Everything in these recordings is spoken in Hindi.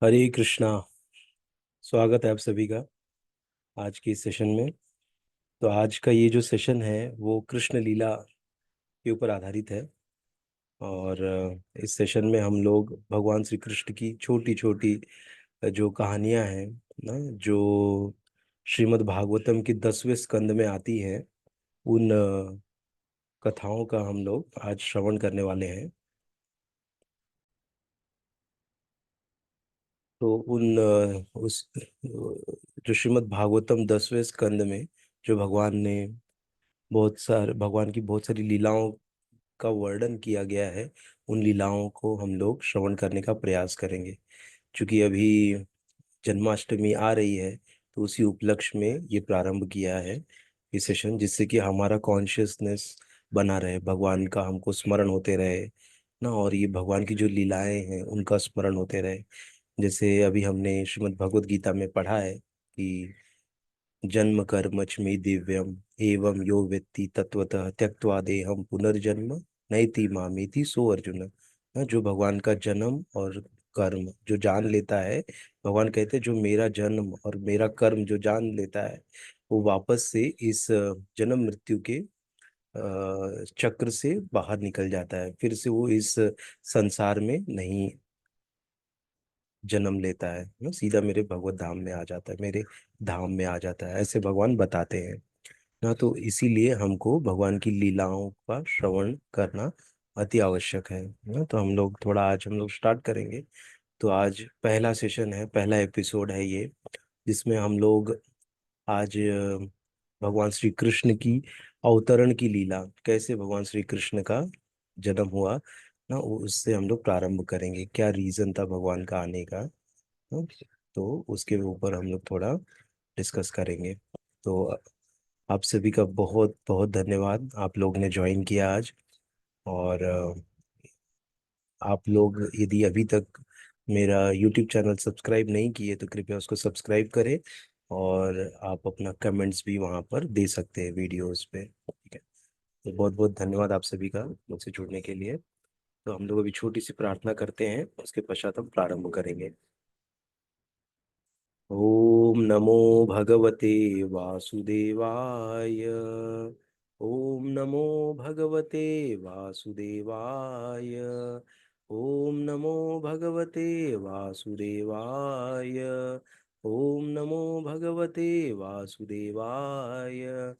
हरे कृष्णा। स्वागत है आप सभी का आज के इस सेशन में। तो आज का ये जो सेशन है वो कृष्ण लीला के ऊपर आधारित है। और इस सेशन में हम लोग भगवान श्री कृष्ण की छोटी छोटी जो कहानियां हैं ना, जो श्रीमद् भागवतम की 10वें स्कंद में आती है, उन कथाओं का हम लोग आज श्रवण करने वाले हैं। तो जो श्रीमद् भागवतम 10वें स्कंद में जो भगवान की बहुत सारी लीलाओं का वर्णन किया गया है, उन लीलाओं को हम लोग श्रवण करने का प्रयास करेंगे। क्योंकि अभी जन्माष्टमी आ रही है, तो उसी उपलक्ष्य में ये प्रारंभ किया है ये सेशन, जिससे कि हमारा कॉन्शियसनेस बना रहे, भगवान का हमको स्मरण होते रहे ना, और ये भगवान की जो लीलाएं हैं उनका स्मरण होते रहे। जैसे अभी हमने श्रीमद् भगवद गीता में पढ़ा है कि जन्म कर्म च मे दिव्यम एवं यो वेत्ति तत्वतः त्यक्त्वा देहम पुनर्जन्म नैति मामेति सो अर्जुन। हाँ, जो भगवान का जन्म और कर्म जो जान लेता है, भगवान कहते हैं जो मेरा जन्म और मेरा कर्म जो जान लेता है, वो वापस से इस जन्म मृत्यु के चक्र से बाहर निकल जाता है। फिर से वो इस संसार में नहीं जन्म लेता है ना, सीधा मेरे भगवत धाम में आ जाता है, मेरे धाम में आ जाता है, ऐसे भगवान बताते हैं ना। तो इसीलिए हमको भगवान की लीलाओं का श्रवण करना अति आवश्यक है ना। तो हम लोग स्टार्ट करेंगे। तो आज पहला सेशन है, पहला एपिसोड है ये, जिसमें हम लोग आज भगवान श्री कृष्ण की अवतरण की लीला, कैसे भगवान श्री कृष्ण का जन्म हुआ ना, उससे हम लोग प्रारंभ करेंगे। क्या रीजन था भगवान का आने का ना, तो उसके ऊपर हम लोग थोड़ा डिस्कस करेंगे। तो आप सभी का बहुत बहुत धन्यवाद, आप लोग ने ज्वाइन किया आज। और आप लोग यदि अभी तक मेरा यूट्यूब चैनल सब्सक्राइब नहीं किए तो कृपया उसको सब्सक्राइब करें। और आप अपना कमेंट्स भी वहाँ पर दे सकते हैं वीडियोस पे, ठीक है। तो बहुत बहुत धन्यवाद आप सभी का मुझसे जुड़ने के लिए। तो हम लोग अभी छोटी सी प्रार्थना करते हैं, उसके पश्चात हम प्रारंभ करेंगे। ओम नमो भगवते वासुदेवाय। ओम नमो भगवते वासुदेवाय। ओम नमो भगवते वासुदेवाय। ओम नमो भगवते वासुदेवाय।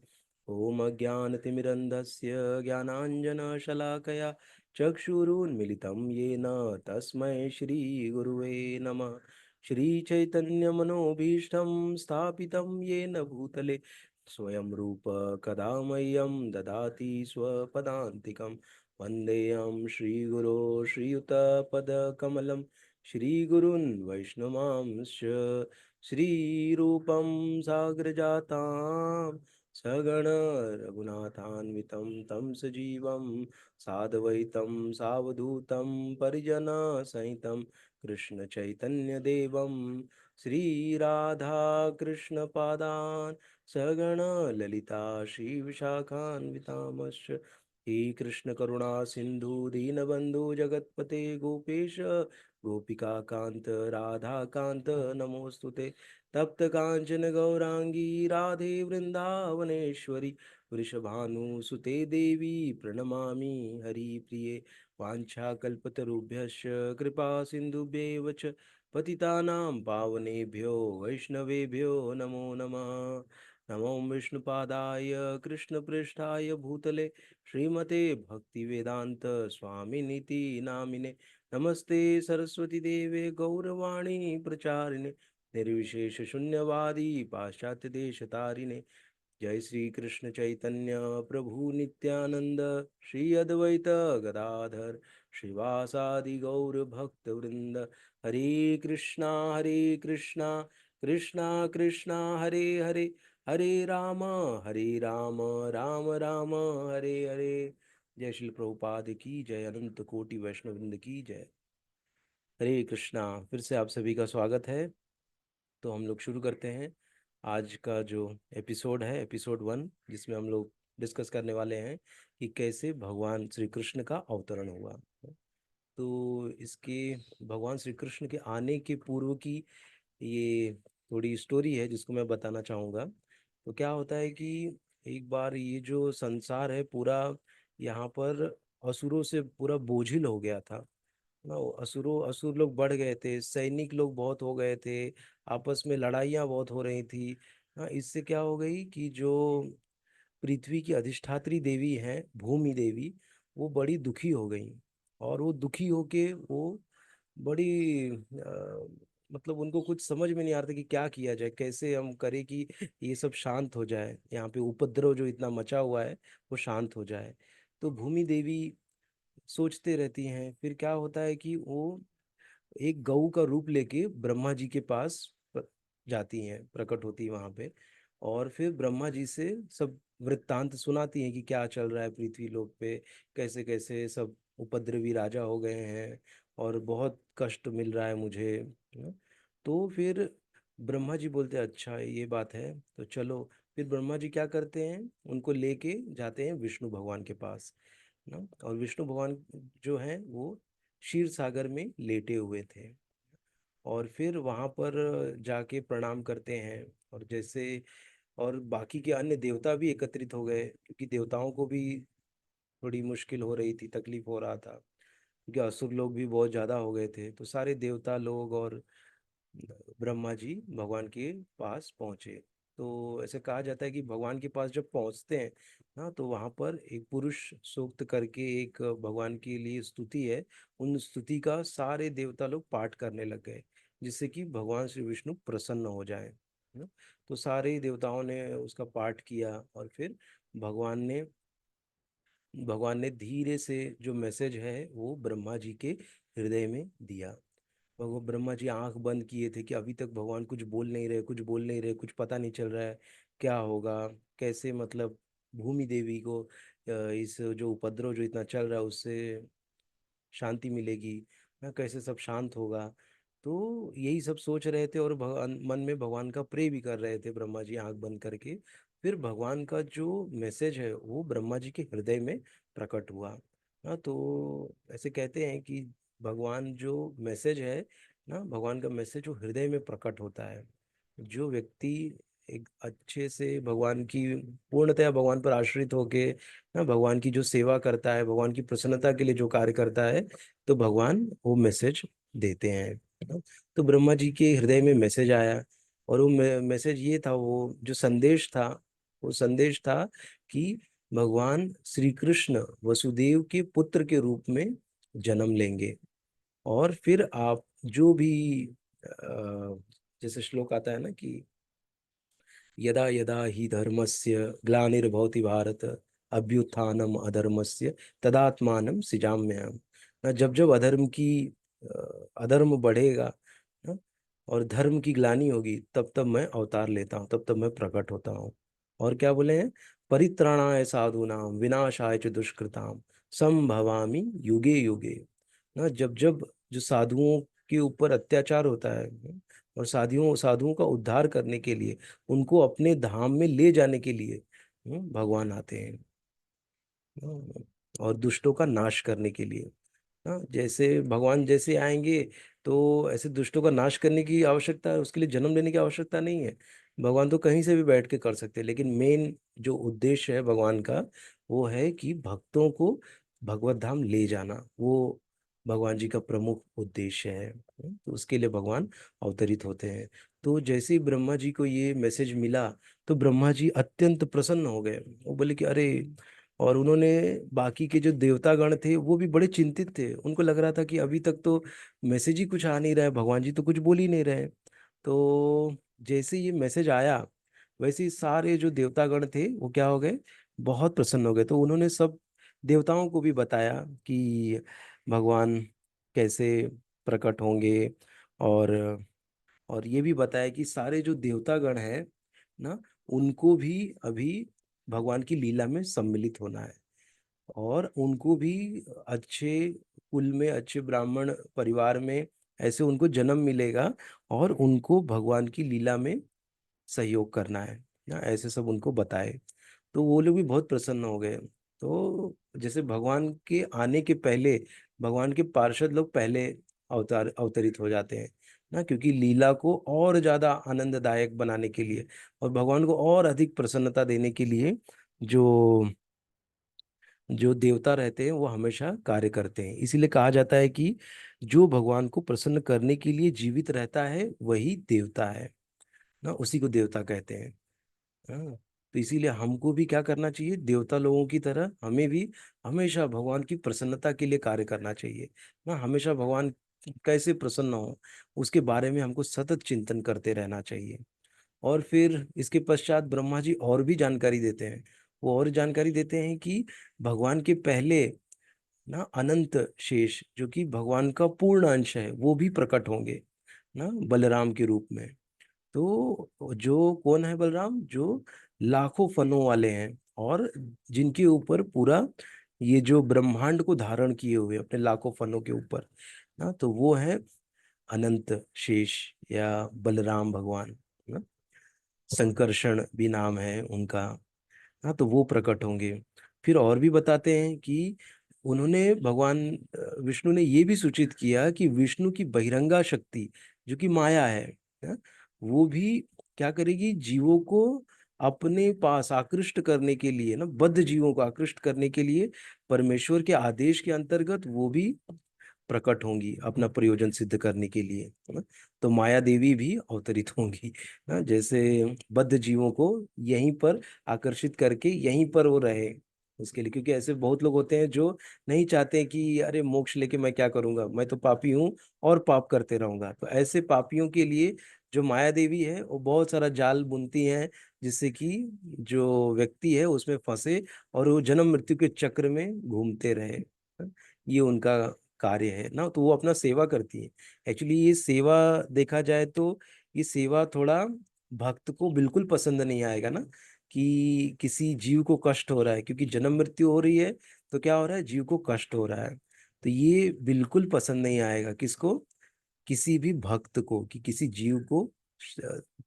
ओम अज्ञानतिमिरन्धस्य ज्ञानाञ्जनशलाकया चक्षुरुन्मिलितं येन तस्मै श्रीगुरुवे नमः। श्रीचैतन्यमनोभीष्टं स्थापितं येन भूतले स्वयं रूप कदा मह्यं ददाति स्वपदान्तिकं। वन्देऽहं श्रीगुरो श्रीयुतपदकमलं श्रीगुरून् वैष्णवांश्च। श्रीरूपं साग्रजातां सगण रघुनाथान्वितं तं सजीवं साद्वैतं सावधूतं परिजनसहितं कृष्ण चैतन्य देवम श्री राधा कृष्ण पादान सगण ललिता श्री विशाखान्वितामश्च। हे कृष्ण करुणा सिंधु दीनबंधु जगतपते गोपेश गोपिका कांत राधा कांत नमोस्तुते। तप्त कांचन गौरांगी राधे वृंदावनेश्वरी वृषभानुसुते देवी प्रणमामि हरिप्रिये। वाञ्छाकल्पतरुभ्यश्च कृपा सिन्धुभ्येव च पतितानां पावनेभ्यो वैष्णवेभ्यो नमो नमः। नमो विष्णुपादाय कृष्णपृष्ठाय भूतले श्रीमते भक्तिवेदांत स्वामिनीति नामिने। नमस्ते सरस्वती देवे गौरवाणी प्रचारिणे निर्विशेष शून्यवादी पाश्चात्य देश तारिणे। जय श्री कृष्ण चैतन्य प्रभु नित्यानंद श्री अद्वैत गदाधर श्रीवासादि गौर भक्त वृंद। हरे कृष्णा कृष्णा कृष्णा हरे हरे, हरे राम राम राम हरे हरे। जय श्री प्रभुपाद की जय, अनंत कोटि वैष्णव वृंद की जय। हरे कृष्णा। फिर से आप सभी का स्वागत है। तो हम लोग शुरू करते हैं आज का जो एपिसोड है, एपिसोड 1, जिसमें हम लोग डिस्कस करने वाले हैं कि कैसे भगवान श्री कृष्ण का अवतरण हुआ। तो इसके भगवान श्री कृष्ण के आने के पूर्व की ये थोड़ी स्टोरी है जिसको मैं बताना चाहूँगा। तो क्या होता है कि एक बार ये जो संसार है पूरा, यहाँ पर असुरों से पूरा बोझिल हो गया था ना। वो असुर लोग बढ़ गए थे, सैनिक लोग बहुत हो गए थे, आपस में लड़ाइयाँ बहुत हो रही थी। हाँ, इससे क्या हो गई कि जो पृथ्वी की अधिष्ठात्री देवी हैं भूमि देवी, वो बड़ी दुखी हो गई। और वो दुखी होके वो बड़ी मतलब उनको कुछ समझ में नहीं आ रहा था कि क्या किया जाए, कैसे हम करें कि ये सब शांत हो जाए, यहाँ पे उपद्रव जो इतना मचा हुआ है वो शांत हो जाए। तो भूमि देवी सोचते रहती हैं। फिर क्या होता है कि वो एक गऊ का रूप लेके ब्रह्मा जी के पास जाती हैं, प्रकट होती है वहां पे। और फिर ब्रह्मा जी से सब वृत्तांत सुनाती हैं कि क्या चल रहा है पृथ्वी लोक पे, कैसे कैसे सब उपद्रवी राजा हो गए हैं और बहुत कष्ट मिल रहा है मुझे, है। तो फिर ब्रह्मा जी बोलते हैं अच्छा ये बात है तो चलो। फिर ब्रह्मा जी क्या करते हैं, उनको लेके जाते हैं विष्णु भगवान के पास ना। और विष्णु भगवान जो हैं वो क्षीर सागर में लेटे हुए थे। और फिर वहां पर जाके प्रणाम करते हैं। और जैसे और बाकी के अन्य देवता भी एकत्रित हो गए, क्योंकि देवताओं को भी थोड़ी मुश्किल हो रही थी, तकलीफ हो रहा था, क्योंकि असुर लोग भी बहुत ज्यादा हो गए थे। तो सारे देवता लोग और ब्रह्मा जी भगवान के पास पहुंचे। तो ऐसे कहा जाता है कि भगवान के पास जब पहुंचते हैं ना, तो वहां पर एक पुरुष सूक्त करके एक भगवान के लिए स्तुति है। उन स्तुति का सारे देवता लोग पाठ करने लग गए, जिससे कि भगवान श्री विष्णु प्रसन्न हो जाए ना। तो सारे देवताओं ने उसका पाठ किया और फिर भगवान ने भगवान ने धीरे से जो मैसेज है वो ब्रह्मा जी के हृदय में दिया। वो ब्रह्मा जी आंख बंद किए थे कि अभी तक भगवान कुछ बोल नहीं रहे, कुछ बोल नहीं रहे, कुछ पता नहीं चल रहा है क्या होगा, कैसे मतलब भूमि देवी को इस जो उपद्रव जो इतना चल रहा है उससे शांति मिलेगी ना, कैसे सब शांत होगा। तो यही सब सोच रहे थे और भगवान मन में भगवान का प्रे भी कर रहे थे ब्रह्मा जी आंख बंद करके। फिर भगवान का जो मैसेज है वो ब्रह्मा जी के हृदय में प्रकट हुआ। हाँ, तो ऐसे कहते हैं कि भगवान जो मैसेज है ना, भगवान का मैसेज जो हृदय में प्रकट होता है, जो व्यक्ति एक अच्छे से भगवान की पूर्णतया भगवान पर आश्रित होके ना भगवान की जो सेवा करता है, भगवान की प्रसन्नता के लिए जो कार्य करता है, तो भगवान वो मैसेज देते हैं ना। तो ब्रह्मा जी के हृदय में मैसेज आया। और वो मैसेज ये था, वो जो संदेश था वो संदेश था कि भगवान श्री कृष्ण वसुदेव के पुत्र के रूप में जन्म लेंगे। और फिर आप जो भी जैसे श्लोक आता है ना कि यदा यदा ही धर्मस्य ग्लानिर्भवति भारत अभ्युत्थानम अधर्मस्य तदात्मानं सृजाम्यहम्। ना जब जब अधर्म बढ़ेगा ना, और धर्म की ग्लानि होगी, तब तब मैं अवतार लेता हूँ, तब तब मैं प्रकट होता हूँ। और क्या बोले हैं, परित्राणाय साधूनां विनाशाय च दुष्कृतां संभवामि युगे युगे। ना जब जब जो साधुओं के ऊपर अत्याचार होता है और साधुओं साधुओं का उद्धार करने के लिए, उनको अपने धाम में ले जाने के लिए भगवान आते हैं। और दुष्टों का नाश करने के लिए। हाँ, जैसे भगवान जैसे आएंगे तो ऐसे दुष्टों का नाश करने की आवश्यकता है, उसके लिए जन्म लेने की आवश्यकता नहीं है। भगवान तो कहीं से भी बैठ के कर सकते हैं, लेकिन मेन जो उद्देश्य है भगवान का वो है कि भक्तों को भगवत धाम ले जाना। वो भगवान जी का प्रमुख उद्देश्य है। तो उसके लिए भगवान अवतरित होते हैं। तो जैसे ही ब्रह्मा जी को ये मैसेज मिला, तो ब्रह्मा जी अत्यंत प्रसन्न हो गए। वो बोले कि अरे, और उन्होंने बाकी के जो देवतागण थे वो भी बड़े चिंतित थे। उनको लग रहा था कि अभी तक तो मैसेज ही कुछ आ नहीं रहा है, भगवान जी तो कुछ बोल ही नहीं रहे। तो जैसे ये मैसेज आया, वैसे ही सारे जो देवतागण थे वो क्या हो गए, बहुत प्रसन्न हो गए। तो उन्होंने सब देवताओं को भी बताया कि भगवान कैसे प्रकट होंगे। और और ये भी बताया कि सारे जो देवतागण हैं ना, उनको भी अभी भगवान की लीला में सम्मिलित होना है। और उनको भी अच्छे कुल में, अच्छे ब्राह्मण परिवार में ऐसे उनको जन्म मिलेगा, और उनको भगवान की लीला में सहयोग करना है ना, ऐसे सब उनको बताए। तो वो लोग भी बहुत प्रसन्न हो गए। तो जैसे भगवान के आने के पहले भगवान के पार्षद लोग पहले अवतरित हो जाते हैं ना, क्योंकि लीला को और ज्यादा आनंददायक बनाने के लिए और भगवान को और अधिक प्रसन्नता देने के लिए जो जो देवता रहते हैं वो हमेशा कार्य करते हैं। इसीलिए कहा जाता है कि जो भगवान को प्रसन्न करने के लिए जीवित रहता है वही देवता है ना, उसी को देवता कहते हैं। हाँ, तो इसीलिए हमको भी क्या करना चाहिए, देवता लोगों की तरह हमें भी हमेशा भगवान की प्रसन्नता के लिए कार्य करना चाहिए ना। हमेशा भगवान कैसे प्रसन्न हो उसके बारे में हमको सतत चिंतन करते रहना चाहिए। और फिर इसके पश्चात ब्रह्मा जी और भी जानकारी देते हैं। वो और जानकारी देते हैं कि भगवान के पहले ना अनंत शेष जो कि भगवान का पूर्ण अंश है वो भी प्रकट होंगे ना, बलराम के रूप में। तो जो कौन है बलराम, जो लाखों फनों वाले हैं और जिनके ऊपर पूरा ये जो ब्रह्मांड को धारण किए हुए अपने लाखों फनों के ऊपर ना, तो वो है अनंत शेष या बलराम भगवान ना। संकर्षण भी नाम है उनका। हाँ, तो वो प्रकट होंगे। फिर और भी बताते हैं कि उन्होंने भगवान विष्णु ने ये भी सूचित किया कि विष्णु की बहिरंगा शक्ति जो कि माया है ना, वो भी क्या करेगी, जीवों को अपने पास आकृष्ट करने के लिए ना, बद्ध जीवों को आकृष्ट करने के लिए परमेश्वर के आदेश के अंतर्गत वो भी प्रकट होंगी अपना प्रयोजन सिद्ध करने के लिए, है ना। तो माया देवी भी अवतरित होंगी ना, जैसे बद्ध जीवों को यहीं पर आकर्षित करके यहीं पर वो रहे उसके लिए। क्योंकि ऐसे बहुत लोग होते हैं जो नहीं चाहते कि अरे मोक्ष लेके मैं क्या करूंगा, मैं तो पापी हूँ और पाप करते रहूंगा। तो ऐसे पापियों के लिए जो माया देवी है वो बहुत सारा जाल बुनती हैं, जिससे कि जो व्यक्ति है उसमें फंसे और वो जन्म मृत्यु के चक्र में घूमते रहे। ये उनका कार्य है ना, तो वो अपना सेवा करती है। एक्चुअली ये सेवा देखा जाए तो ये सेवा थोड़ा भक्त को बिल्कुल पसंद नहीं आएगा ना, कि किसी जीव को कष्ट हो रहा है, क्योंकि जन्म मृत्यु हो रही है तो क्या हो रहा है, जीव को कष्ट हो रहा है। तो ये बिल्कुल पसंद नहीं आएगा किसको, किसी भी भक्त को, कि किसी जीव को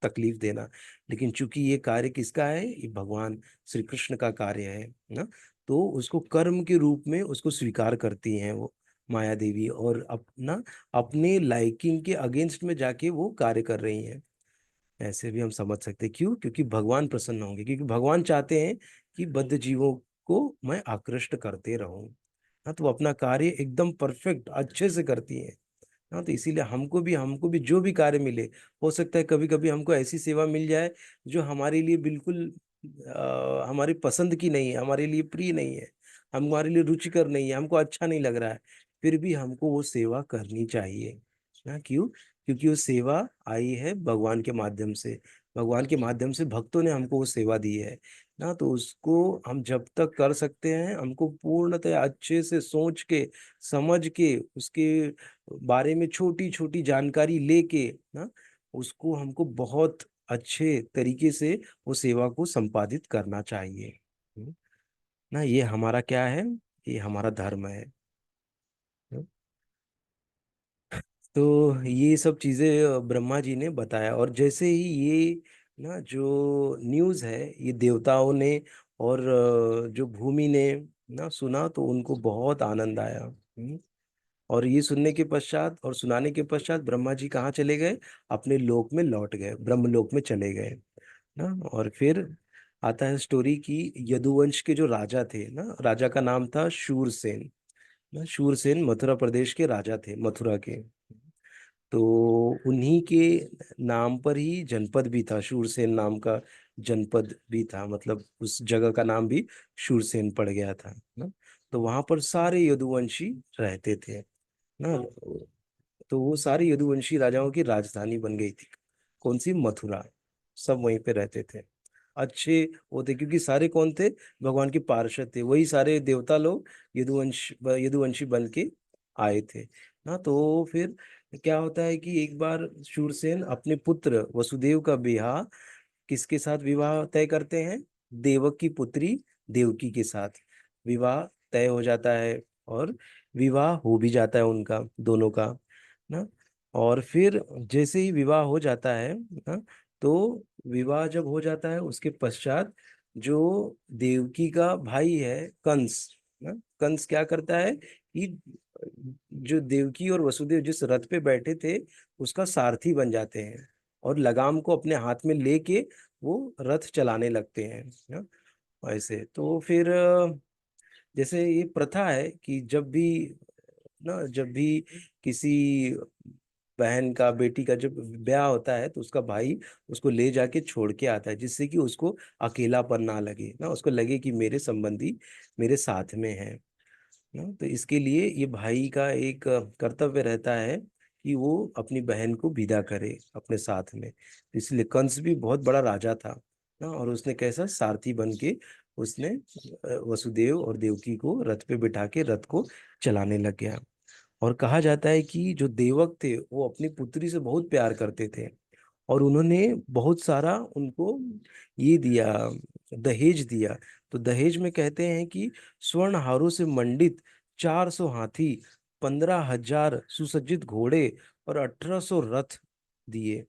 तकलीफ देना। लेकिन चूंकि ये कार्य किसका है, ये भगवान श्री कृष्ण का कार्य है ना, तो उसको कर्म के रूप में उसको स्वीकार करती हैं वो माया देवी, और अपना अपने लाइकिंग के अगेंस्ट में जाके वो कार्य कर रही हैं। ऐसे भी हम समझ सकते हैं। क्यों, क्योंकि भगवान प्रसन्न होंगे, क्योंकि भगवान चाहते हैं कि बद्ध जीवों को मैं आकृष्ट करते रहूं। हाँ, तो वो अपना कार्य एकदम परफेक्ट अच्छे से करती हैं। हाँ, तो इसीलिए हमको भी जो भी कार्य मिले, हो सकता है कभी कभी हमको ऐसी सेवा मिल जाए जो हमारे लिए बिल्कुल हमारी पसंद की नहीं है, हमारे लिए प्रिय नहीं है, हमारे लिए रुचिकर नहीं है, हमको अच्छा नहीं लग रहा है, फिर भी हमको वो सेवा करनी चाहिए ना। क्यों, क्योंकि वो सेवा आई है भगवान के माध्यम से। भगवान के माध्यम से भक्तों ने हमको वो सेवा दी है ना, तो उसको हम जब तक कर सकते हैं हमको पूर्णतः अच्छे से सोच के समझ के उसके बारे में छोटी छोटी जानकारी लेके ना, उसको हमको बहुत अच्छे तरीके से वो सेवा को संपादित करना चाहिए। ना, ये हमारा क्या है, ये हमारा धर्म है। तो ये सब चीजें ब्रह्मा जी ने बताया। और जैसे ही ये ना जो न्यूज़ है ये देवताओं ने और जो भूमि ने ना सुना, तो उनको बहुत आनंद आया। और ये सुनने के पश्चात और सुनाने के पश्चात ब्रह्मा जी कहाँ चले गए, अपने लोक में लौट गए, ब्रह्मलोक में चले गए ना। और फिर आता है स्टोरी की, यदुवंश के जो राजा थे ना, राजा का नाम था शूरसेन ना। शूरसेन मथुरा प्रदेश के राजा थे, मथुरा के। तो उन्हीं के नाम पर ही जनपद भी था, शूरसेन नाम का जनपद भी था, मतलब उस जगह का नाम भी शूरसेन पड़ गया था ना। तो वहां पर सारे यदुवंशी रहते थे ना। तो वो सारे यदुवंशी राजाओं की राजधानी बन गई थी, कौन सी, मथुरा। सब वहीं पे रहते थे। अच्छे वो थे, क्योंकि सारे कौन थे, भगवान के पार्षद थे, वही सारे देवता लोग यदुवंशी बन के आए थे ना। तो फिर क्या होता है कि एक बार शूरसेन अपने पुत्र वसुदेव का विवाह किसके साथ विवाह तय करते हैं, देवक की पुत्री देवकी के साथ विवाह तय हो जाता है। और विवाह हो भी जाता है उनका दोनों का ना। और फिर जैसे ही विवाह हो जाता है ना, तो विवाह जब हो जाता है उसके पश्चात जो देवकी का भाई है कंस, ना, कंस क्या करता है कि जो देवकी और वसुदेव जिस रथ पे बैठे थे उसका सारथी बन जाते हैं और लगाम को अपने हाथ में लेके वो रथ चलाने लगते हैं ना। ऐसे तो फिर जैसे ये प्रथा है कि जब भी ना, जब भी किसी बहन का, बेटी का जब ब्याह होता है तो उसका भाई उसको ले जाके छोड़ के आता है, जिससे कि उसको अकेलापन ना लगे, ना उसको लगे कि मेरे संबंधी मेरे साथ में है ना। तो इसके लिए ये भाई का एक कर्तव्य रहता है कि वो अपनी बहन को विदा करे अपने साथ में। तो इसलिए कंस भी बहुत बड़ा राजा था ना, और उसने कैसा सारथी बन के उसने वसुदेव और देवकी को रथ पे बिठा के रथ को चलाने लग गया। और कहा जाता है कि जो देवक थे वो अपनी पुत्री से बहुत प्यार करते थे, और उन्होंने बहुत सारा उनको ये दिया, दहेज दिया। तो दहेज में कहते हैं कि स्वर्ण हारों से मंडित 400 हाथी, 15,000 सुसज्जित घोड़े और 1,800 रथ दिए,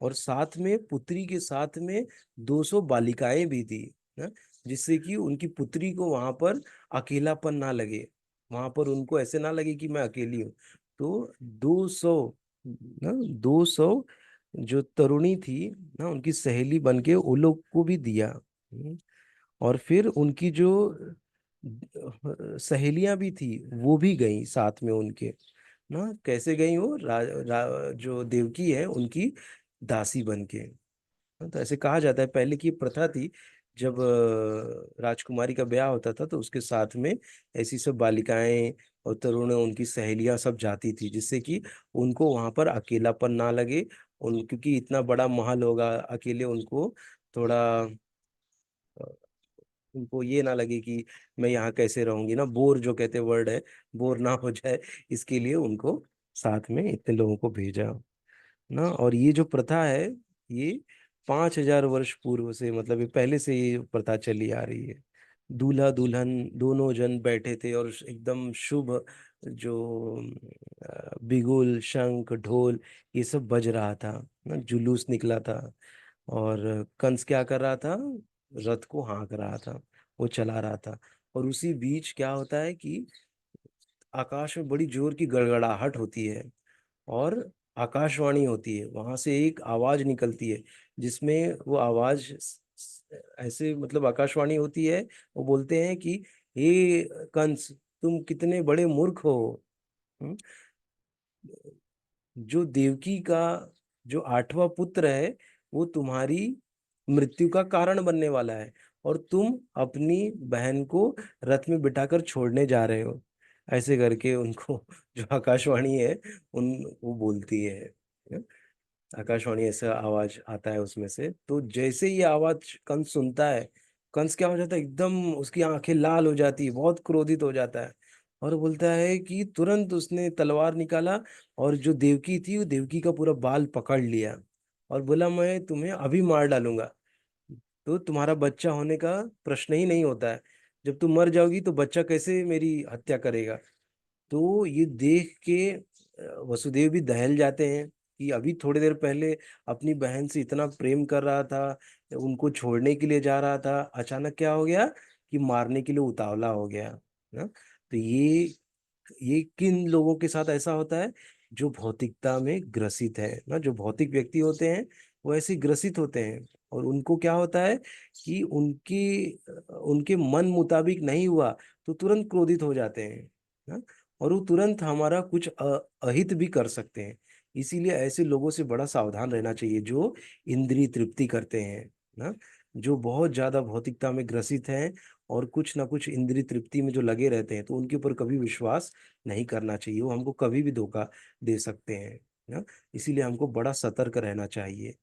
और साथ में पुत्री के साथ में 200 बालिकाएं भी दी ना, जिससे कि उनकी पुत्री को वहां पर अकेलापन ना लगे, वहां पर उनको ऐसे ना लगे कि मैं अकेली हूँ। तो 200 ना, 200 जो तरुणी थी ना, उनकी सहेली बन के वो लोग को भी दिया। और फिर उनकी जो सहेलियां भी थी वो भी गई साथ में उनके ना। कैसे गई वो जो देवकी है उनकी दासी बन के। तो ऐसे कहा जाता है पहले की प्रथा थी, जब राजकुमारी का ब्याह होता था तो उसके साथ में ऐसी सब बालिकाएं और तरुण उनकी सहेलियां सब जाती थी, जिससे कि उनको वहां पर अकेलापन ना लगे। क्योंकि इतना बड़ा महल होगा, अकेले उनको थोड़ा अ, उनको ये ना लगे कि मैं यहाँ कैसे रहूंगी, ना बोर जो कहते वर्ड है, बोर ना हो जाए, इसके लिए उनको साथ में इतने लोगों को भेजा ना। और ये जो प्रथा है ये 5,000 वर्ष पूर्व से, मतलब ये पहले से ये प्रथा चली आ रही है। दूल्हा दुल्हन दोनों जन बैठे थे और एकदम शुभ जो बिगुल शंख ढोल ये सब बज रहा था ना, जुलूस निकला था। और कंस क्या कर रहा था, रथ को हाँक रहा था, वो चला रहा था। और उसी बीच क्या होता है कि आकाश में बड़ी जोर की गड़गड़ाहट होती है, और आकाशवाणी होती है, वहां से एक आवाज निकलती है, जिसमें वो आवाज ऐसे मतलब आकाशवाणी होती है। वो बोलते हैं कि हे कंस, तुम कितने बड़े मूर्ख हो। हम्म, जो देवकी का जो 8वां पुत्र है वो तुम्हारी मृत्यु का कारण बनने वाला है, और तुम अपनी बहन को रथ में बिठाकर छोड़ने जा रहे हो। ऐसे करके उनको जो आकाशवाणी है उन वो बोलती है। आकाशवाणी ऐसा आवाज आता है उसमें से। तो जैसे ये आवाज कंस सुनता है, कंस क्या हो जाता है, एकदम उसकी आंखें लाल हो जाती है, बहुत क्रोधित हो जाता है, और बोलता है कि तुरंत उसने तलवार निकाला और जो देवकी थी वो देवकी का पूरा बाल पकड़ लिया, और बोला मैं तुम्हें अभी मार डालूंगा, तो तुम्हारा बच्चा होने का प्रश्न ही नहीं होता है। जब तुम मर जाओगी तो बच्चा कैसे मेरी हत्या करेगा। तो ये देख के वसुदेव भी दहल जाते हैं कि अभी थोड़ी देर पहले अपनी बहन से इतना प्रेम कर रहा था, उनको छोड़ने के लिए जा रहा था, अचानक क्या हो गया कि मारने के लिए उतावला हो गया ना। तो ये किन लोगों के साथ ऐसा होता है, जो भौतिकता में ग्रसित है ना, जो भौतिक व्यक्ति होते हैं वो ऐसे ग्रसित होते हैं। और उनको क्या होता है कि उनके मन मुताबिक नहीं हुआ तो तुरंत क्रोधित हो जाते हैं ना, और वो तुरंत हमारा कुछ अहित भी कर सकते हैं। इसीलिए ऐसे लोगों से बड़ा सावधान रहना चाहिए जो इंद्रिय तृप्ति करते हैं ना, जो बहुत ज्यादा भौतिकता में ग्रसित हैं और कुछ ना कुछ इंद्रिय तृप्ति में जो लगे रहते हैं, तो उनके ऊपर कभी विश्वास नहीं करना चाहिए, वो हमको कभी भी धोखा दे सकते हैं ना। इसीलिए हमको बड़ा सतर्क रहना चाहिए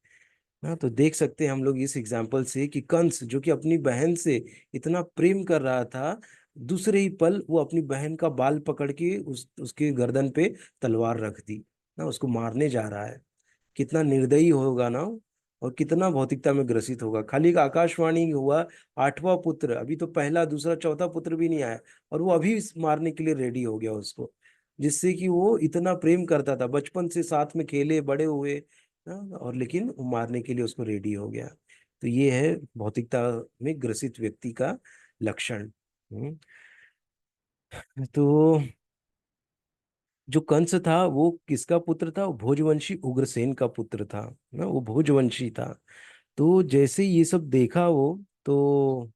ना। तो देख सकते हैं हम लोग इस एग्जाम्पल से कि कंस जो कि अपनी बहन से इतना प्रेम कर रहा था, दूसरे ही पल वो अपनी बहन का बाल पकड़ के उसके गर्दन पे तलवार रख दी ना, उसको मारने जा रहा है। कितना निर्दयी होगा ना, और कितना भौतिकता में ग्रसित होगा। खाली एक आकाशवाणी हुआ 8वां पुत्र, अभी तो पहला दूसरा चौथा पुत्र भी नहीं आया, और वो अभी मारने के लिए रेडी हो गया उसको, जिससे कि वो इतना प्रेम करता था, बचपन से साथ में खेले बड़े हुए ना, और लेकिन वो मारने के लिए उसको रेडी हो गया। तो ये है भौतिकता में ग्रसित व्यक्ति का लक्षण। तो जो कंस था वो किसका पुत्र था? वो भोजवंशी उग्रसेन का पुत्र था ना, वो भोजवंशी था। तो जैसे ये सब देखा वो, तो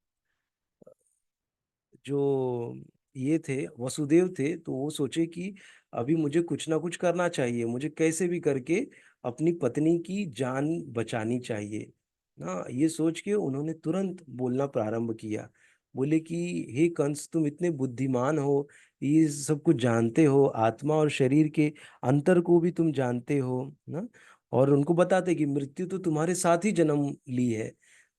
जो ये थे वसुदेव थे, तो वो सोचे कि अभी मुझे कुछ ना कुछ करना चाहिए, मुझे कैसे भी करके अपनी पत्नी की जान बचानी चाहिए ना। ये सोच के उन्होंने तुरंत बोलना प्रारंभ किया। बोले कि हे कंस, तुम इतने बुद्धिमान हो, ये सब कुछ जानते हो, आत्मा और शरीर के अंतर को भी तुम जानते हो ना। और उनको बताते कि मृत्यु तो तुम्हारे साथ ही जन्म ली है।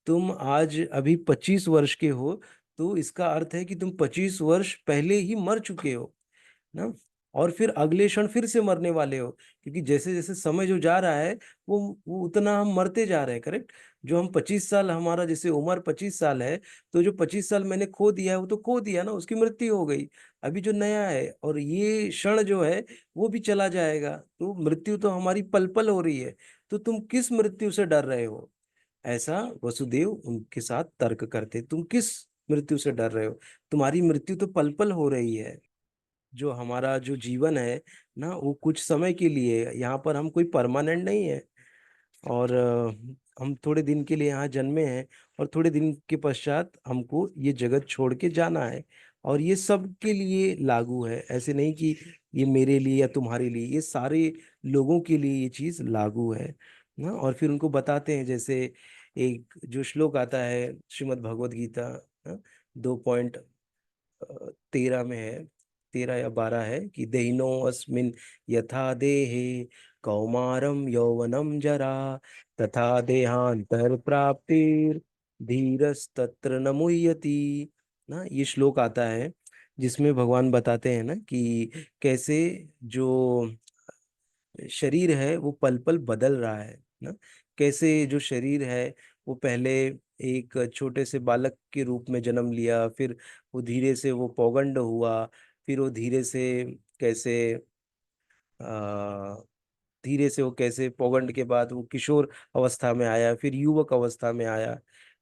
तुम आज अभी 25 वर्ष के हो, तो इसका अर्थ है कि तुम 25 वर्ष पहले ही मर चुके हो ना। और फिर अगले क्षण फिर से मरने वाले हो, क्योंकि जैसे जैसे समय जो जा रहा है, वो उतना हम मरते जा रहे हैं। करेक्ट। जो हम 25 साल, हमारा जैसे उम्र 25 साल है, तो जो 25 साल मैंने खो दिया है वो तो खो दिया ना, उसकी मृत्यु हो गई। अभी जो नया है, और ये क्षण जो है वो भी चला जाएगा। तो मृत्यु तो हमारी पल पल हो रही है। तो तुम किस मृत्यु से डर रहे हो? ऐसा वसुदेव उनके साथ तर्क करते। तुम किस मृत्यु से डर रहे हो? तुम्हारी मृत्यु तो पल पल हो रही है। जो हमारा जो जीवन है ना, वो कुछ समय के लिए है। यहाँ पर हम कोई परमानेंट नहीं है। और हम थोड़े दिन के लिए यहाँ जन्मे हैं, और थोड़े दिन के पश्चात हमको ये जगत छोड़ के जाना है। और ये सब के लिए लागू है, ऐसे नहीं कि ये मेरे लिए या तुम्हारे लिए, ये सारे लोगों के लिए ये चीज लागू है ना। और फिर उनको बताते हैं, जैसे एक जो श्लोक आता है श्रीमद् भगवद गीता, 2.13 में है, 13 या 12 है कि देहिनो अस्मिन यथा देहे कौमारम यौवनम जरा तथा देहांतर प्राप्तिर धीरस्तत्र न मुह्यति ना। ये श्लोक आता है जिसमें भगवान बताते हैं ना कि कैसे जो शरीर है वो पल पल बदल रहा है ना। कैसे जो शरीर है वो पहले एक छोटे से बालक के रूप में जन्म लिया, फिर वो धीरे से वो पौगंड हुआ, फिर वो आ, धीरे से वो कैसे पौगंड के बाद वो किशोर अवस्था में आया, फिर युवक अवस्था में आया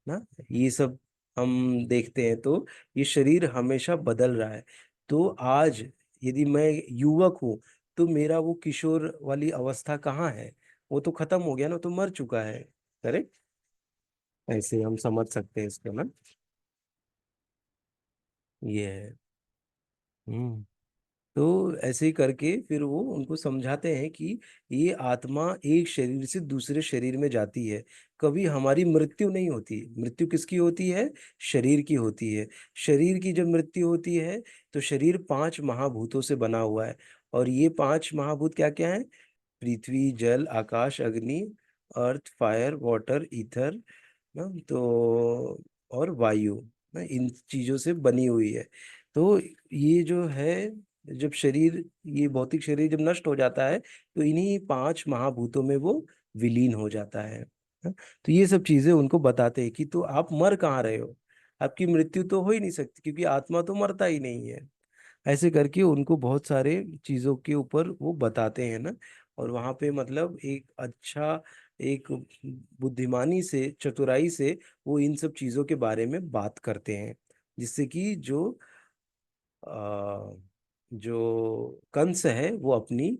ना। ये सब हम देखते हैं। तो ये शरीर हमेशा बदल रहा है। तो आज यदि मैं युवक हूँ, तो मेरा वो किशोर वाली अवस्था कहाँ है? वो तो खत्म हो गया ना, तो मर चुका है। करेक्ट। ऐसे हम समझ सकते हैं इसको ना। ये है। हम्म। तो ऐसे ही करके फिर वो उनको समझाते हैं कि ये आत्मा एक शरीर से दूसरे शरीर में जाती है। कभी हमारी मृत्यु नहीं होती। मृत्यु किसकी होती है? शरीर की होती है। शरीर की जब मृत्यु होती है, तो शरीर 5 महाभूतों से बना हुआ है। और ये 5 महाभूत क्या क्या है? पृथ्वी, जल, आकाश, अग्नि, अर्थ, फायर, वाटर, ईथर ना। तो और वायु ना, इन चीजों से बनी हुई है। तो ये जो है, जब शरीर, ये भौतिक शरीर जब नष्ट हो जाता है, तो इन्हीं 5 महाभूतों में वो विलीन हो जाता है ना? तो ये सब चीजें उनको बताते हैं कि तो आप मर कहाँ रहे हो? आपकी मृत्यु तो हो ही नहीं सकती, क्योंकि आत्मा तो मरता ही नहीं है। ऐसे करके उनको बहुत सारे चीजों के ऊपर वो बताते हैं ना। और वहां पे मतलब एक अच्छा, एक बुद्धिमानी से, चतुराई से वो इन सब चीजों के बारे में बात करते हैं, जिससे कि आ, जो कंस है वो अपनी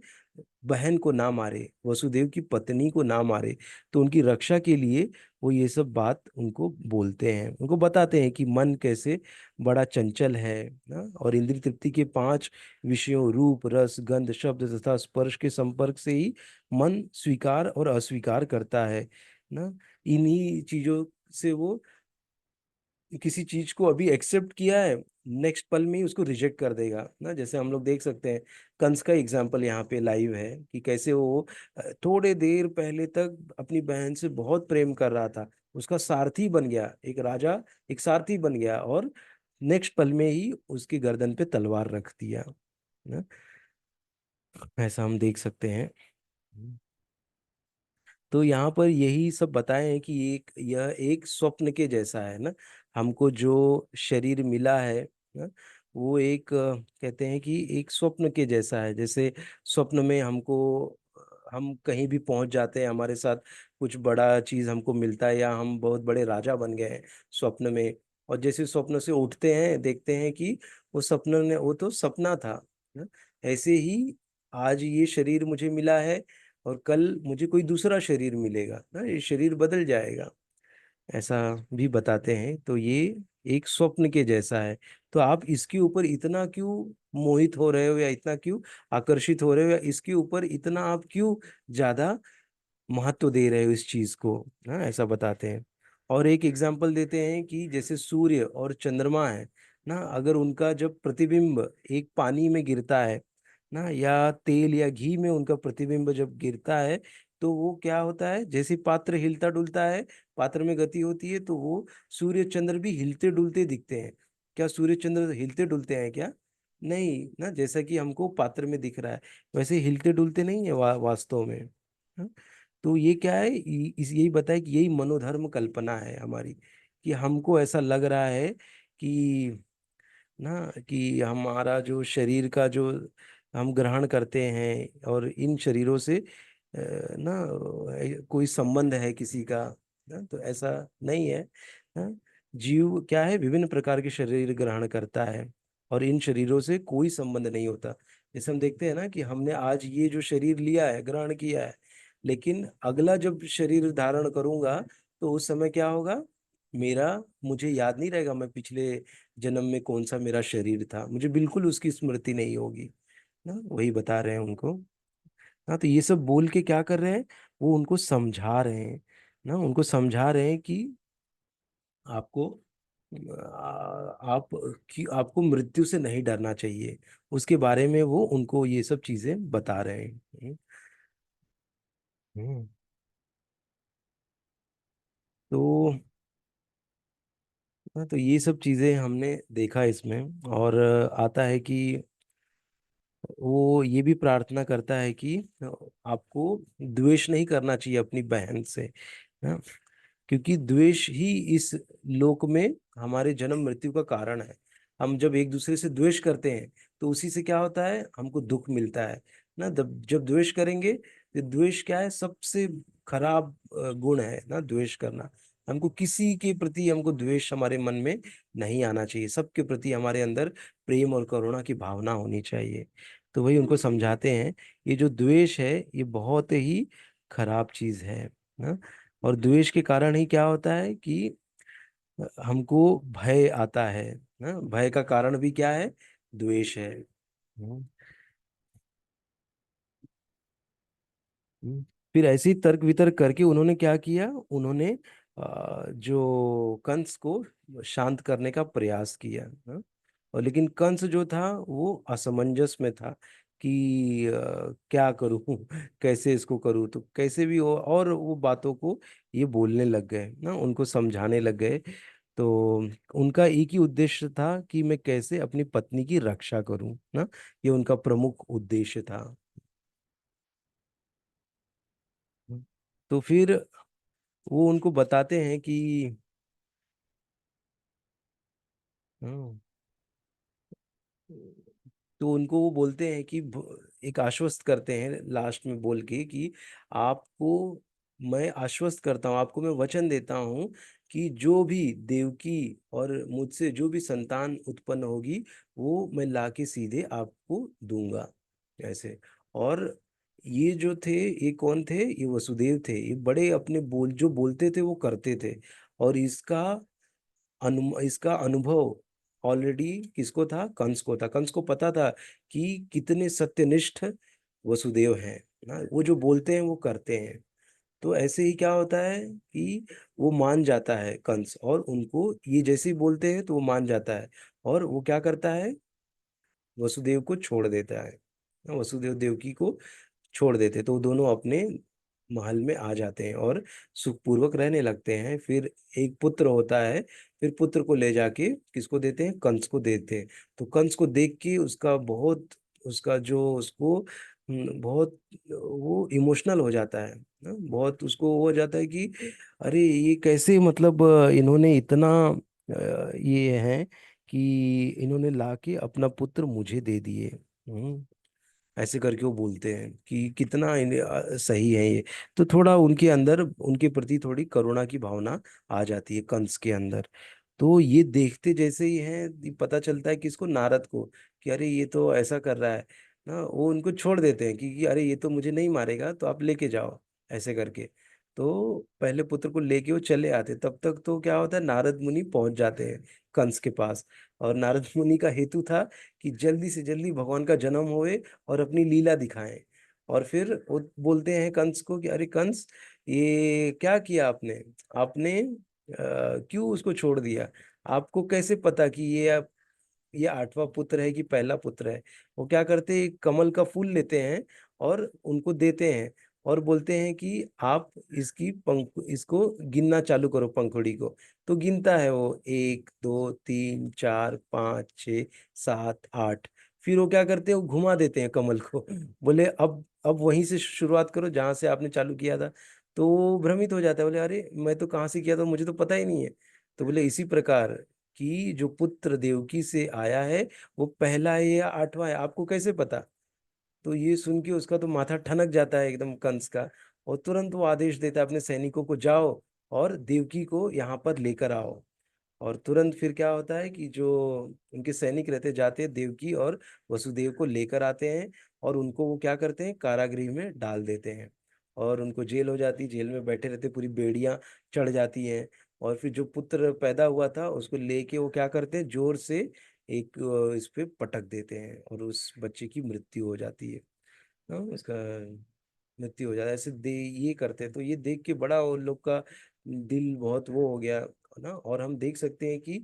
बहन को ना मारे, वसुदेव की पत्नी को ना मारे। तो उनकी रक्षा के लिए वो ये सब बात उनको बोलते हैं, उनको बताते हैं कि मन कैसे बड़ा चंचल है ना। और इंद्रिय तृप्ति के 5 विषयों, रूप, रस, गंध, शब्द तथा स्पर्श के संपर्क से ही मन स्वीकार और अस्वीकार करता है ना। इन्हीं चीजों से वो किसी चीज को अभी एक्सेप्ट किया है, नेक्स्ट पल में ही उसको रिजेक्ट कर देगा ना। जैसे हम लोग देख सकते हैं, कंस का एग्जाम्पल यहाँ पे लाइव है कि कैसे वो थोड़े देर पहले तक अपनी बहन से बहुत प्रेम कर रहा था, उसका सारथी बन गया, एक राजा एक सारथी बन गया, और नेक्स्ट पल में ही उसकी गर्दन पे तलवार रख दिया ना। ऐसा हम देख सकते हैं। तो यहाँ पर यही सब बताए हैं कि यह एक स्वप्न के जैसा है ना। हमको जो शरीर मिला है ना, वो एक कहते हैं कि एक स्वप्न के जैसा है। जैसे स्वप्न में हमको हम कहीं भी पहुंच जाते हैं, हमारे साथ कुछ बड़ा चीज हमको मिलता है, या हम बहुत बड़े राजा बन गए हैं स्वप्न में, और जैसे स्वप्न से उठते हैं देखते हैं कि वो सपने ने वो तो सपना था ना। ऐसे ही आज ये शरीर मुझे मिला है, और कल मुझे कोई दूसरा शरीर मिलेगा ना, ये शरीर बदल जाएगा, ऐसा भी बताते हैं। तो ये एक स्वप्न के जैसा है। तो आप इसके ऊपर इतना क्यों मोहित हो रहे हो, या इतना क्यों आकर्षित हो रहे हो, या इसके ऊपर इतना आप क्यों ज्यादा महत्व दे रहे हो इस चीज को, हाँ, ऐसा बताते हैं। और एक एग्जाम्पल देते हैं कि जैसे सूर्य और चंद्रमा है ना, अगर उनका जब प्रतिबिंब एक पानी में गिरता है ना, या तेल या घी में उनका प्रतिबिंब जब गिरता है, तो वो क्या होता है, जैसे पात्र हिलता डुलता है, पात्र में गति होती है, तो वो सूर्य चंद्र भी हिलते डुलते दिखते हैं। क्या सूर्य चंद्र हिलते डुलते हैं क्या? नहीं ना, जैसा कि हमको पात्र में दिख रहा है वैसे हिलते डुलते नहीं है वास्तव में। हाँ? तो ये क्या है, यही बताए कि यही मनोधर्म कल्पना है हमारी, कि हमको ऐसा लग रहा है कि ना, कि हमारा जो शरीर का जो हम ग्रहण करते हैं, और इन शरीरों से ना कोई संबंध है किसी का ना, तो ऐसा नहीं है ना। जीव क्या है, विभिन्न प्रकार के शरीर ग्रहण करता है, और इन शरीरों से कोई संबंध नहीं होता। जैसे हम देखते हैं ना कि हमने आज ये जो शरीर लिया है, ग्रहण किया है, लेकिन अगला जब शरीर धारण करूंगा, तो उस समय क्या होगा, मेरा मुझे याद नहीं रहेगा मैं पिछले जन्म में कौन सा मेरा शरीर था, मुझे बिल्कुल उसकी स्मृति नहीं होगी ना। वही बता रहे हैं उनको। हाँ, तो ये सब बोल के क्या कर रहे हैं, वो उनको समझा रहे हैं ना, उनको समझा रहे हैं कि आपको आप कि आपको मृत्यु से नहीं डरना चाहिए, उसके बारे में वो उनको ये सब चीजें बता रहे हैं। हम्म। तो हाँ, तो ये सब चीजें हमने देखा इसमें। और आता है कि वो ये भी प्रार्थना करता है कि आपको द्वेष नहीं करना चाहिए अपनी बहन से, हाँ, क्योंकि द्वेष ही इस लोक में हमारे जन्म मृत्यु का कारण है। हम जब एक दूसरे से द्वेष करते हैं, तो उसी से क्या होता है, हमको दुख मिलता है ना। जब जब द्वेष करेंगे, तो द्वेष क्या है, सबसे खराब गुण है ना, द्वेष करना। हमको किसी के प्रति हमको द्वेष हमारे मन में नहीं आना चाहिए, सबके प्रति हमारे अंदर प्रेम और करुणा की भावना होनी चाहिए। तो वही उनको समझाते हैं, ये जो द्वेष है ये बहुत ही खराब चीज है ना। और द्वेष के कारण ही क्या होता है कि हमको भय आता है ना, भय का कारण भी क्या है, द्वेष है। हम्म। हम्म। फिर ऐसे ही तर्क वितर्क करके उन्होंने क्या किया, उन्होंने जो कंस को शांत करने का प्रयास किया, हाँ? और लेकिन कंस जो था वो असमंजस में था कि क्या करूं कैसे इसको करूं, तो कैसे भी हो, और वो बातों को ये बोलने लग गए ना, उनको समझाने लग गए। तो उनका एक ही उद्देश्य था कि मैं कैसे अपनी पत्नी की रक्षा करूं ना, ये उनका प्रमुख उद्देश्य था। तो फिर वो उनको बताते हैं कि हाँ, तो उनको वो बोलते हैं कि एक आश्वस्त करते हैं लास्ट में बोल के कि आपको मैं आश्वस्त करता हूँ, आपको मैं वचन देता हूँ कि जो भी देवकी और मुझसे जो भी संतान उत्पन्न होगी, वो मैं लाके सीधे आपको दूंगा, ऐसे। और ये जो थे, ये कौन थे, ये वसुदेव थे, ये बड़े अपने जो बोलते थे वो करते थे। और इसका अनुभव ऑलरेडी किसको था, कंस को था। कंस को पता था कि कितने सत्यनिष्ठ वसुदेव हैं ना, वो जो बोलते हैं वो करते हैं। तो ऐसे ही क्या होता है कि वो मान जाता है कंस, और उनको ये जैसे ही बोलते हैं तो वो मान जाता है, और वो क्या करता है, वसुदेव को छोड़ देता है, वसुदेव देवकी को छोड़ देते, तो वो दोनों अपने महल में आ जाते हैं और सुखपूर्वक रहने लगते हैं। फिर एक पुत्र होता है, फिर पुत्र को ले जाके किसको देते हैं, कंस को देते हैं। तो कंस को देख के उसका बहुत, उसका जो उसको बहुत वो इमोशनल हो जाता है ना, बहुत उसको हो जाता है कि अरे ये कैसे, मतलब इन्होंने इतना ये है कि इन्होंने लाके अपना पुत्र मुझे दे दिए। ऐसे करके वो बोलते हैं कि कितना सही है ये। तो थोड़ा उनके अंदर उनके प्रति थोड़ी करुणा की भावना आ जाती है कंस के अंदर। तो ये देखते जैसे ही है, ये पता चलता है कि इसको, नारद को, कि अरे ये तो ऐसा कर रहा है ना, वो उनको छोड़ देते हैं कि अरे ये तो मुझे नहीं मारेगा, तो आप लेके जाओ, ऐसे करके। तो पहले पुत्र को लेके वो चले आते, तब तक तो क्या होता है, नारद मुनि पहुंच जाते हैं कंस के पास। और नारद मुनि का हेतु था कि जल्दी से जल्दी भगवान का जन्म होए और अपनी लीला दिखाएं। और फिर वो बोलते हैं कंस को कि अरे कंस, ये क्या किया आपने, आपने क्यों उसको छोड़ दिया, आपको कैसे पता कि ये आठवां पुत्र है कि पहला पुत्र है। वो क्या करते हैं, कमल का फूल लेते हैं और उनको देते हैं, और बोलते हैं कि आप इसकी पंख, इसको गिनना चालू करो पंखुड़ी को। तो गिनता है वो, 1 2 3 4 5 6 7 8। फिर वो क्या करते हैं, वो घुमा देते हैं कमल को। बोले अब वहीं से शुरुआत करो जहां से आपने चालू किया था। तो वो भ्रमित हो जाता है, बोले अरे मैं तो कहाँ से किया था, मुझे तो पता ही नहीं है। तो बोले इसी प्रकार कि जो पुत्र देवकी से आया है वो पहला है या आठवां है, आपको कैसे पता। तो ये सुन के उसका तो माथा ठनक जाता है एकदम कंस का। और तुरंत वो आदेश देता है अपने सैनिकों को, जाओ और देवकी को यहाँ पर लेकर आओ। और तुरंत फिर क्या होता है कि जो उनके सैनिक रहते, जाते हैं देवकी और वसुदेव को लेकर आते हैं। और उनको वो क्या करते हैं, कारागृह में डाल देते हैं। और उनको जेल हो जाती, जेल में बैठे रहते, पूरी बेड़ियां चढ़ जाती हैं। और फिर जो पुत्र पैदा हुआ था उसको लेके वो क्या करते हैं, जोर से एक इस पे पटक देते हैं, और उस बच्चे की मृत्यु हो जाती है। हाँ, उसका मृत्यु हो जाता है, ऐसे दे ये करते हैं। तो ये देख के बड़ा उन लोग का दिल बहुत वो हो गया ना। और हम देख सकते हैं कि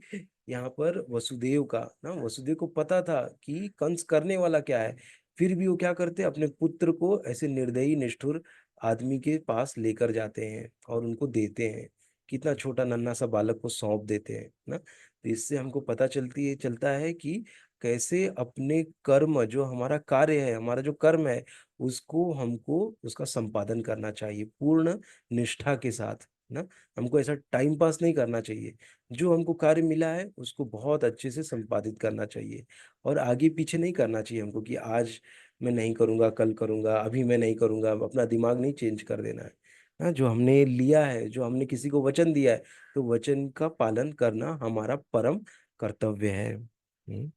यहाँ पर वसुदेव का ना, वसुदेव को पता था कि कंस करने वाला क्या है। फिर भी वो क्या करते हैं, अपने पुत्र को ऐसे निर्दयी निष्ठुर आदमी के पास लेकर जाते हैं और उनको देते हैं। कितना छोटा नन्हा सा बालक को सौंप देते हैं ना। तो इससे हमको पता चलता है कि कैसे अपने कर्म, जो हमारा कार्य है, हमारा जो कर्म है, उसको हमको उसका संपादन करना चाहिए पूर्ण निष्ठा के साथ ना। हमको ऐसा टाइम पास नहीं करना चाहिए। जो हमको कार्य मिला है उसको बहुत अच्छे से संपादित करना चाहिए। और आगे पीछे नहीं करना चाहिए हमको, कि आज मैं नहीं करूंगा, कल करूंगा, अभी मैं नहीं करूंगा, अपना दिमाग नहीं चेंज कर देना है। हाँ, जो हमने लिया है, जो हमने किसी को वचन दिया है, तो वचन का पालन करना हमारा परम कर्तव्य है।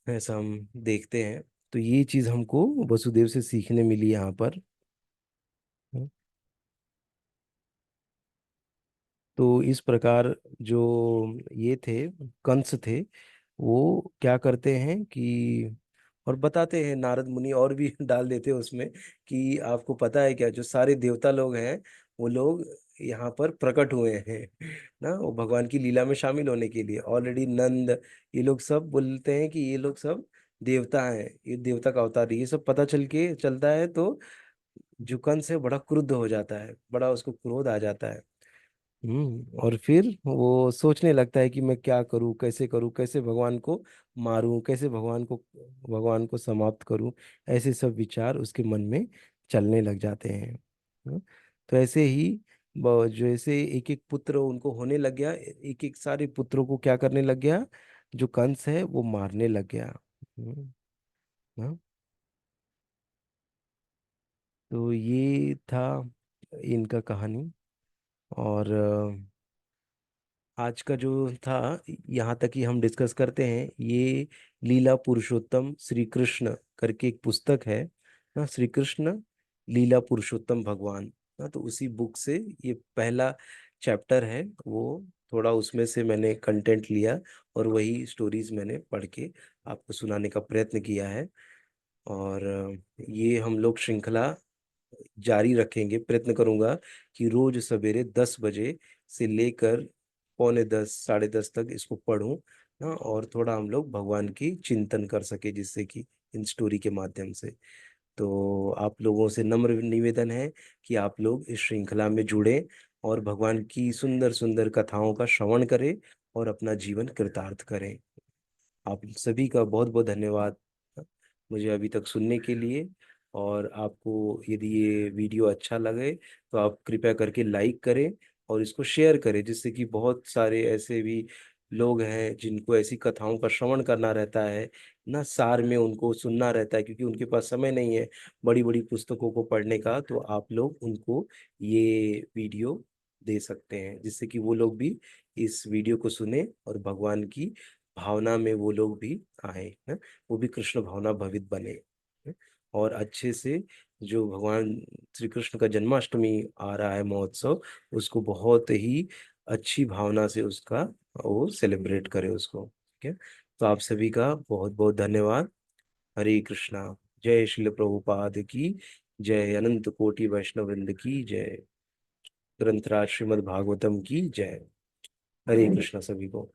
ऐसा हम देखते हैं। तो ये चीज हमको वसुदेव से सीखने मिली यहाँ पर। हम्म। तो इस प्रकार जो ये थे, कंस थे, वो क्या करते हैं कि, और बताते हैं नारद मुनि, और भी डाल देते हैं उसमें, कि आपको पता है क्या, जो सारे देवता लोग हैं वो लोग यहाँ पर प्रकट हुए हैं ना, वो भगवान की लीला में शामिल होने के लिए। ऑलरेडी नंद, ये लोग सब बोलते हैं कि ये लोग सब देवता हैं, ये देवता का अवतार है। ये सब पता चलता है, तो जो कंस है बड़ा क्रुद्ध हो जाता है, बड़ा उसको क्रोध आ जाता है। और फिर वो सोचने लगता है कि मैं क्या करूं, कैसे करूं, कैसे भगवान को मारूं, कैसे भगवान को समाप्त करूं। ऐसे सब विचार उसके मन में चलने लग जाते हैं। तो ऐसे ही जैसे एक एक पुत्र उनको होने लग गया, एक एक सारे पुत्रों को क्या करने लग गया, जो कंस है वो मारने लग गया। हम्म, हाँ। तो ये था इनका कहानी। और आज का जो था, यहाँ तक ही हम डिस्कस करते हैं। ये लीला पुरुषोत्तम श्री कृष्ण करके एक पुस्तक है ना, श्री कृष्ण लीला पुरुषोत्तम भगवान ना। तो उसी बुक से ये पहला चैप्टर है, वो थोड़ा उसमें से मैंने कंटेंट लिया, और वही स्टोरीज मैंने पढ़ के आपको सुनाने का प्रयत्न किया है। और ये हम लोग श्रृंखला जारी रखेंगे। प्रयत्न करूंगा कि रोज सवेरे 10 बजे से लेकर पौने 10, साढ़े 10 तक इसको पढूं ना, और थोड़ा हम लोग भगवान की चिंतन कर सके, जिससे कि इन स्टोरी के माध्यम से। तो आप लोगों से नम्र निवेदन है कि आप लोग इस श्रृंखला में जुड़ें और भगवान की सुंदर सुंदर कथाओं का श्रवण करें और अपना जीवन कृतार्थ करें। आप सभी का बहुत बहुत धन्यवाद मुझे अभी तक सुनने के लिए। और आपको यदि ये वीडियो अच्छा लगे तो आप कृपया करके लाइक करें और इसको शेयर करें, जिससे कि बहुत सारे ऐसे भी लोग हैं जिनको ऐसी कथाओं का श्रवण करना रहता है ना, सार में उनको सुनना रहता है, क्योंकि उनके पास समय नहीं है बड़ी बड़ी पुस्तकों को पढ़ने का, तो आप लोग उनको ये वीडियो दे सकते हैं, जिससे कि वो लोग भी इस वीडियो को सुने और भगवान की भावना में वो लोग भी आए हैं, वो भी कृष्ण भावना भवित बने हैं। और अच्छे से जो भगवान श्री कृष्ण का जन्माष्टमी आ रहा है महोत्सव, उसको बहुत ही अच्छी भावना से उसका वो सेलिब्रेट करे उसको। ठीक है, तो आप सभी का बहुत बहुत धन्यवाद। हरे कृष्णा। जय श्रील प्रभुपाद की जय, अनंत कोटि वैष्णव वृंद की जय, ग्रंथराज श्रीमद् भागवतम की जय। हरे कृष्णा सभी को।